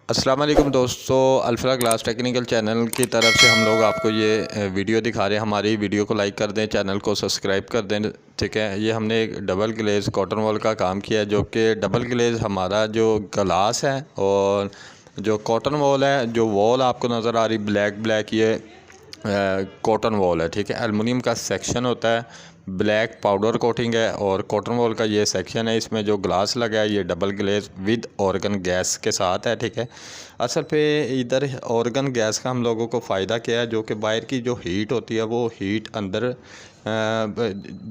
अस्सलाम वालेकुम दोस्तों, अल्फ़ा ग्लास टेक्निकल चैनल की तरफ से हम लोग आपको ये वीडियो दिखा रहे हैं। हमारी वीडियो को लाइक कर दें, चैनल को सब्सक्राइब कर दें। ठीक है, ये हमने एक डबल ग्लेज़ कॉटन वॉल का काम किया है, जो कि डबल ग्लेज़ हमारा जो ग्लास है और जो कॉटन वॉल है, जो वॉल आपको नज़र आ रही ब्लैक ब्लैक, ये कॉटन वॉल है। ठीक है, एलुमिनियम का सेक्शन होता है, ब्लैक पाउडर कोटिंग है और कॉटन वॉल का ये सेक्शन है। इसमें जो ग्लास लगा है ये double glaze with argon gas के साथ है। ठीक है, असल पे इधर ऑर्गन गैस का हम लोगों को फ़ायदा क्या है, जो कि बाहर की जो हीट होती है वो हीट अंदर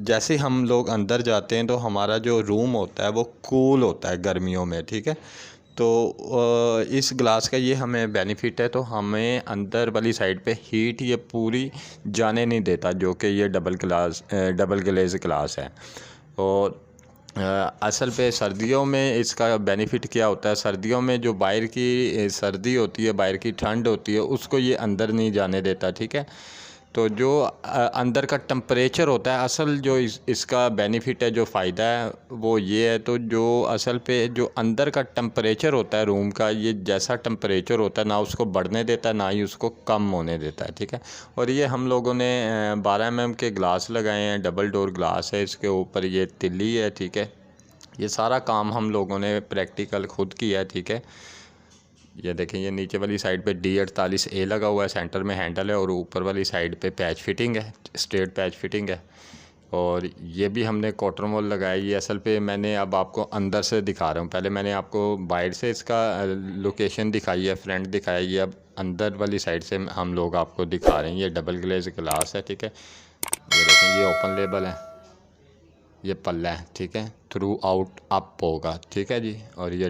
जैसे हम लोग अंदर जाते हैं तो हमारा जो रूम होता है वो कूल होता है गर्मियों में। ठीक है, तो इस ग्लास का ये हमें बेनिफिट है, तो हमें अंदर वाली साइड पे हीट ये पूरी जाने नहीं देता, जो कि ये डबल ग्लेज़ ग्लास है। और असल पे सर्दियों में इसका बेनिफिट क्या होता है, सर्दियों में जो बाहर की सर्दी होती है, बाहर की ठंड होती है, उसको ये अंदर नहीं जाने देता। ठीक है, तो जो अंदर का टेम्परेचर होता है, असल जो इसका बेनिफिट है, जो फ़ायदा है वो ये है। तो जो असल पे जो अंदर का टेम्परेचर होता है रूम का, ये जैसा टेम्परेचर होता है ना उसको बढ़ने देता है ना ही उसको कम होने देता है। ठीक है, और ये हम लोगों ने 12 mm के ग्लास लगाए हैं, डबल डोर ग्लास है, इसके ऊपर ये तिल्ली है। ठीक है, ये सारा काम हम लोगों ने प्रैक्टिकल खुद किया है। ठीक है, ये देखें, ये नीचे वाली साइड पे D48A लगा हुआ है, सेंटर में हैंडल है और ऊपर वाली साइड पे पैच फिटिंग है, स्ट्रेट पैच फिटिंग है। और ये भी हमने कॉटन वॉल लगाया। ये असल पे मैंने अब आपको अंदर से दिखा रहा हूँ, पहले मैंने आपको बाहर से इसका लोकेशन दिखाई है, फ्रंट दिखाया, ये अब अंदर वाली साइड से हम लोग आपको दिखा रहे हैं। ये डबल ग्लेज ग्लास है। ठीक है, ये देखें, ये ओपन लेबल है, ये पल्ला है। ठीक है, थ्रू आउट अप होगा। ठीक है जी, और ये